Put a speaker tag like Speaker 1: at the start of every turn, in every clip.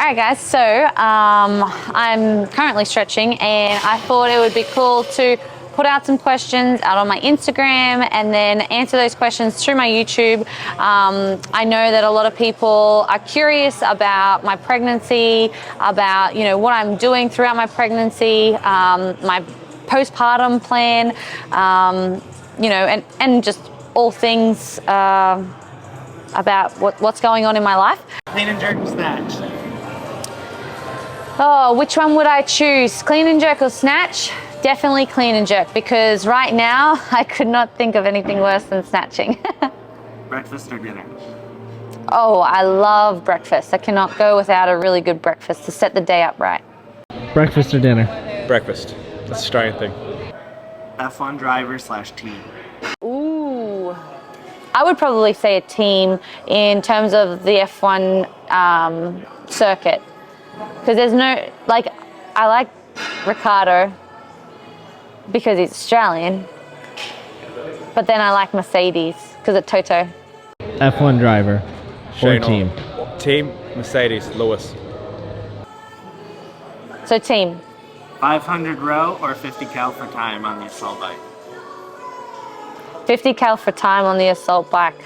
Speaker 1: Alright guys, so I'm currently stretching and I thought it would be cool to put out some questions out on my Instagram and then answer those questions through my YouTube. I know that a lot of people are curious about my pregnancy, about what I'm doing throughout my pregnancy, my postpartum plan, and just all things about what's going on in my life.
Speaker 2: Clean and jerk snatch.
Speaker 1: Oh, which one would I choose? Clean and jerk or snatch? Definitely clean and jerk, because right now I could not think of anything worse than snatching.
Speaker 2: Breakfast or dinner?
Speaker 1: Oh, I love breakfast. I cannot go without a really good breakfast to set the day up right.
Speaker 3: Breakfast or dinner?
Speaker 4: Breakfast. That's a Australian thing.
Speaker 2: F1 driver / team.
Speaker 1: Ooh. I would probably say a team in terms of the F1 circuit. Because there's no, I like Ricardo because he's Australian, but then I like Mercedes because of Toto.
Speaker 3: F1 driver or team?
Speaker 4: Team, Mercedes, Lewis.
Speaker 1: So team.
Speaker 2: 500 row or 50 cal for time on the assault bike?
Speaker 1: 50 cal for time on the assault bike.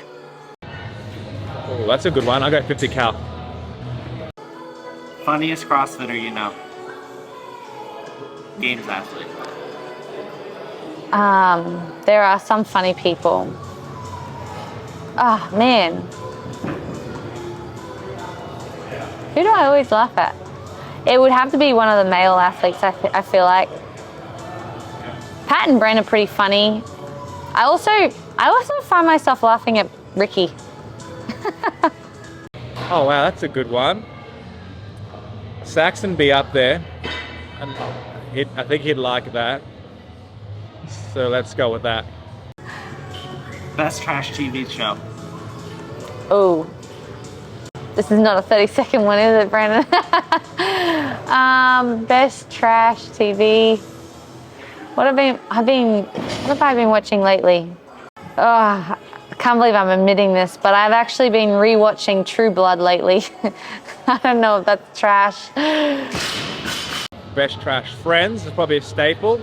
Speaker 4: Oh, that's a good one. I go 50 cal.
Speaker 2: Funniest CrossFitter you know? Games athlete.
Speaker 1: There are some funny people. Oh man. Who do I always laugh at? It would have to be one of the male athletes, I feel like. Pat and Bren are pretty funny. I also find myself laughing at Ricky.
Speaker 4: Oh wow, that's a good one. Saxon be up there, and I think he'd like that. So let's go with that.
Speaker 2: Best trash TV show?
Speaker 1: Oh, this is not a 30-second one, is it, Brandon? Best trash TV. What have I been watching lately? Oh, I can't believe I'm admitting this, but I've actually been rewatching True Blood lately. I don't know if that's trash.
Speaker 4: Best trash. Friends is probably a staple.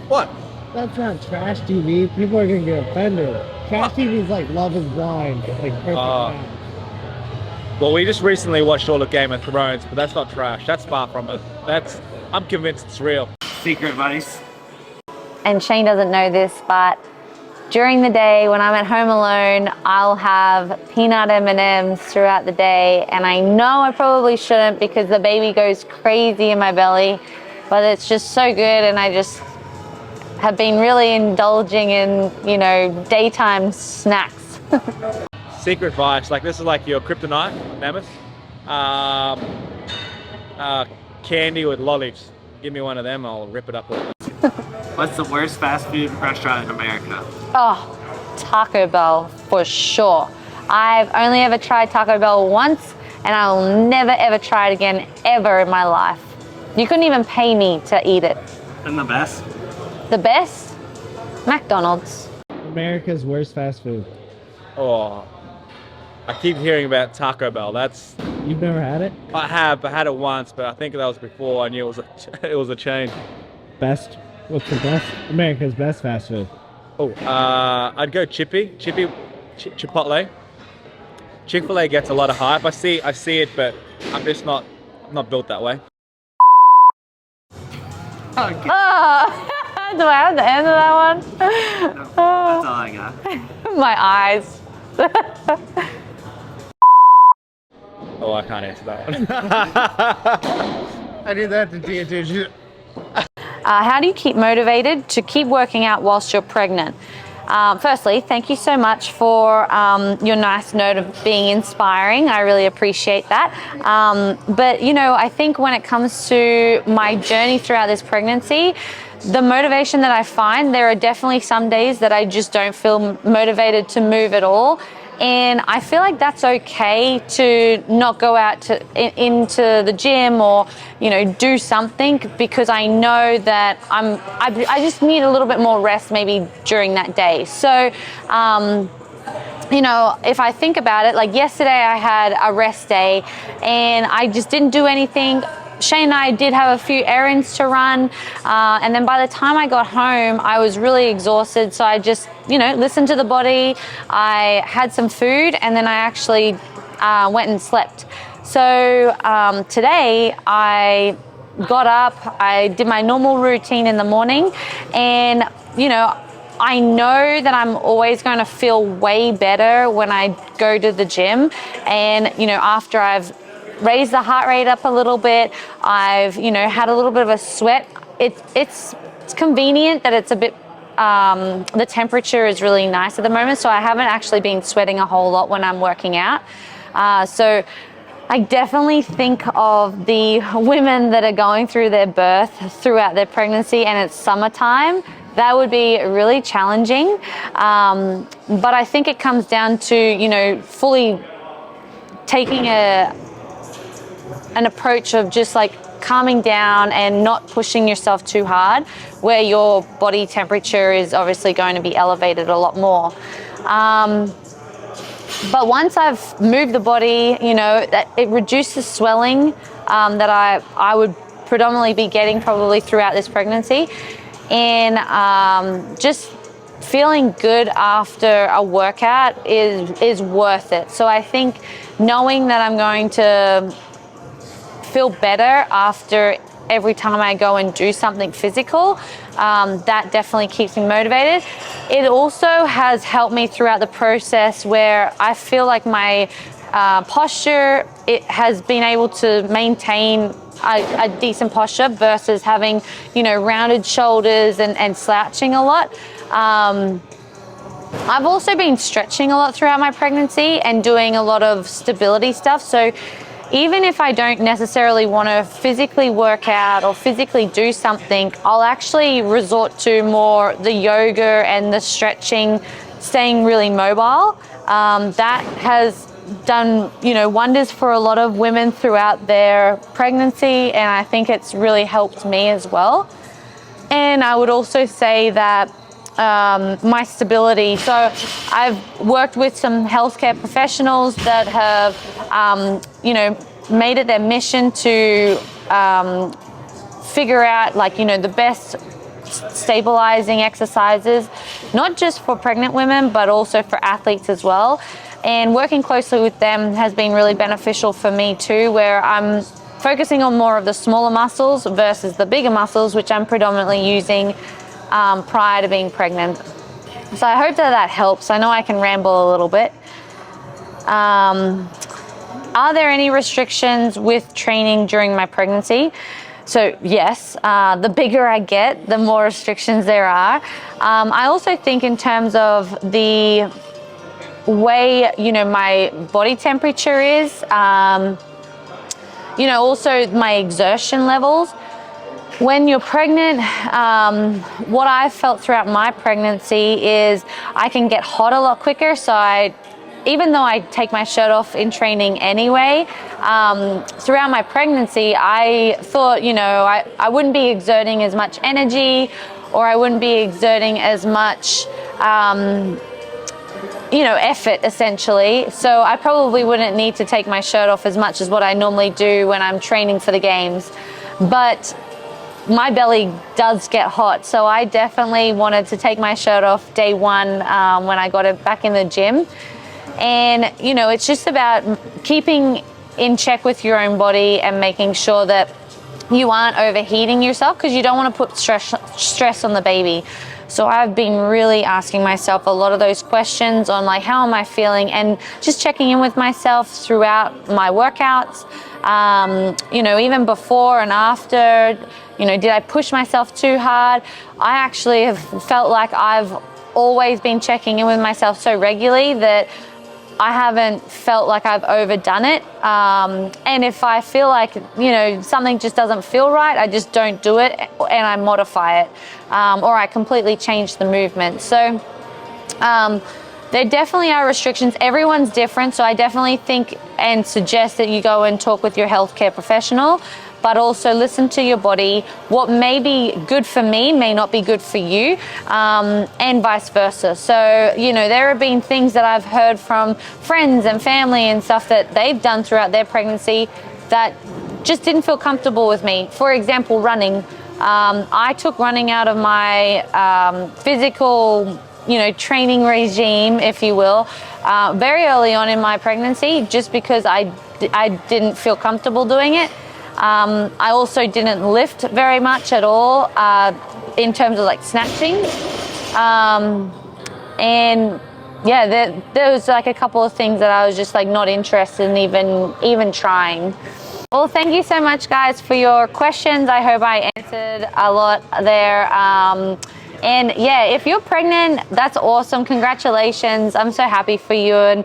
Speaker 4: What?
Speaker 3: That's not trash TV. People are gonna get offended. Trash TV is like Love is Blind, like perfect match.
Speaker 4: Well, we just recently watched all of Game of Thrones, but that's not trash. That's far from it. I'm convinced it's real.
Speaker 2: Secret advice?
Speaker 1: And Shane doesn't know this, but during the day when I'm at home alone, I'll have peanut M&Ms throughout the day, and I know I probably shouldn't because the baby goes crazy in my belly, but it's just so good, and I just have been really indulging in, daytime snacks.
Speaker 4: Secret advice, this is like your kryptonite, mammoth. Candy with lollies. Give me one of them, I'll rip it up.
Speaker 2: What's the worst fast food restaurant in America?
Speaker 1: Oh, Taco Bell, for sure. I've only ever tried Taco Bell once, and I will never ever try it again, ever in my life. You couldn't even pay me to eat it.
Speaker 2: And the best?
Speaker 1: The best? McDonald's.
Speaker 3: America's worst fast food.
Speaker 4: Oh, I keep hearing about Taco Bell.
Speaker 3: You've never had it?
Speaker 4: I have. I had it once, but I think that was before I knew it was a chain.
Speaker 3: Best? What's the best? America's best fast food.
Speaker 4: Oh, I'd go Chipotle. Chick-fil-A gets a lot of hype. I see it, but I'm not built that way.
Speaker 2: Okay.
Speaker 1: Oh, do I have the end of that one?
Speaker 2: No, that's all I got.
Speaker 1: My eyes.
Speaker 4: Oh, I can't answer that one.
Speaker 3: I did that to Tia-Clair.
Speaker 1: How do you keep motivated to keep working out whilst you're pregnant? Firstly, thank you so much for your nice note of being inspiring. I really appreciate that. But I think when it comes to my journey throughout this pregnancy, the motivation that I find, there are definitely some days that I just don't feel motivated to move at all. And I feel like that's okay to not go out into the gym or, do something, because I know that I just need a little bit more rest maybe during that day. So, you know, if I think about it, like yesterday I had a rest day and I just didn't do anything. Shane and I did have a few errands to run, and then by the time I got home, I was really exhausted. So I just, you know, listened to the body. I had some food, and then I actually went and slept. So today I got up, I did my normal routine in the morning, and, you know, I know that I'm always going to feel way better when I go to the gym. And, you know, after I've raised the heart rate up a little bit, I've, you know, had a little bit of a sweat. It's convenient that it's a bit, the temperature is really nice at the moment. So I haven't actually been sweating a whole lot when I'm working out. So I definitely think of the women that are going through their birth throughout their pregnancy and it's summertime. That would be really challenging. But I think it comes down to, you know, fully taking an approach of just like calming down and not pushing yourself too hard, where your body temperature is obviously going to be elevated a lot more. But once I've moved the body, you know, it reduces swelling that I would predominantly be getting probably throughout this pregnancy. And just feeling good after a workout is worth it. So I think knowing that I'm going to feel better after every time I go and do something physical, that definitely keeps me motivated. It also has helped me throughout the process where I feel like my posture, it has been able to maintain a decent posture versus having, you know, rounded shoulders and slouching a lot. I've also been stretching a lot throughout my pregnancy and doing a lot of stability stuff. So even if I don't necessarily want to physically work out or physically do something, I'll actually resort to more the yoga and the stretching, staying really mobile. That has done, you know, wonders for a lot of women throughout their pregnancy, and I think it's really helped me as well. And I would also say that my stability, so I've worked with some healthcare professionals that have you know, made it their mission to figure out, like, you know, the best stabilizing exercises, not just for pregnant women but also for athletes as well. And working closely with them has been really beneficial for me too, where I'm focusing on more of the smaller muscles versus the bigger muscles, which I'm predominantly using prior to being pregnant. So I hope that helps. I know I can ramble a little bit. Are there any restrictions with training during my pregnancy? So yes, the bigger I get, the more restrictions there are. I also think in terms of the way, you know, my body temperature is, you know, also my exertion levels. When you're pregnant, what I felt throughout my pregnancy is I can get hot a lot quicker. So even though I take my shirt off in training anyway, throughout my pregnancy, I thought, you know, I wouldn't be exerting as much energy, or I wouldn't be exerting as much, you know, effort essentially. So I probably wouldn't need to take my shirt off as much as what I normally do when I'm training for the games. But my belly does get hot, so I definitely wanted to take my shirt off day one when I got it back in the gym. And, you know, it's just about keeping in check with your own body and making sure that you aren't overheating yourself, because you don't want to put stress on the baby. So I've been really asking myself a lot of those questions on, like, how am I feeling, and just checking in with myself throughout my workouts, you know, even before and after. You know, did I push myself too hard? I actually have felt like I've always been checking in with myself so regularly that I haven't felt like I've overdone it. And if I feel like, you know, something just doesn't feel right, I just don't do it and I modify it, or I completely change the movement. So there definitely are restrictions. Everyone's different, so I definitely think and suggest that you go and talk with your healthcare professional. but also listen to your body. What may be good for me may not be good for you, and vice versa. So, you know, there have been things that I've heard from friends and family and stuff that they've done throughout their pregnancy that just didn't feel comfortable with me. For example, running. I took running out of my physical, you know, training regime, if you will, very early on in my pregnancy, just because I didn't feel comfortable doing it. I also didn't lift very much at all in terms of like snatching. And yeah, there was like a couple of things that I was just like not interested in even trying. Well, thank you so much, guys, for your questions. I hope I answered a lot there. And yeah, if you're pregnant, that's awesome. Congratulations. I'm so happy for you and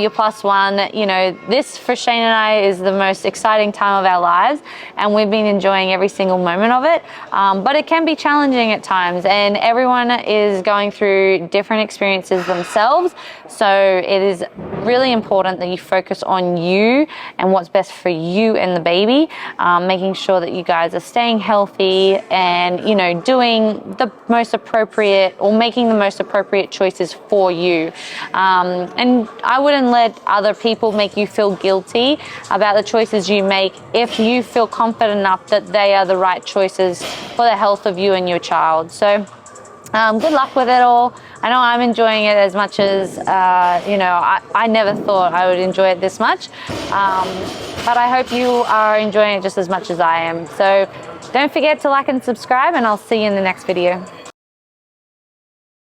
Speaker 1: your +1. You know, this for Shane and I is the most exciting time of our lives, and we've been enjoying every single moment of it. But it can be challenging at times, and everyone is going through different experiences themselves. So it is really important that you focus on you and what's best for you and the baby, making sure that you guys are staying healthy and, you know, doing the most appropriate or making the most appropriate choices for you. And I wouldn't let other people make you feel guilty about the choices you make if you feel confident enough that they are the right choices for the health of you and your child. So good luck with it all. I know I'm enjoying it as much as, you know, I never thought I would enjoy it this much. But I hope you are enjoying it just as much as I am. So don't forget to like and subscribe, and I'll see you in the next video.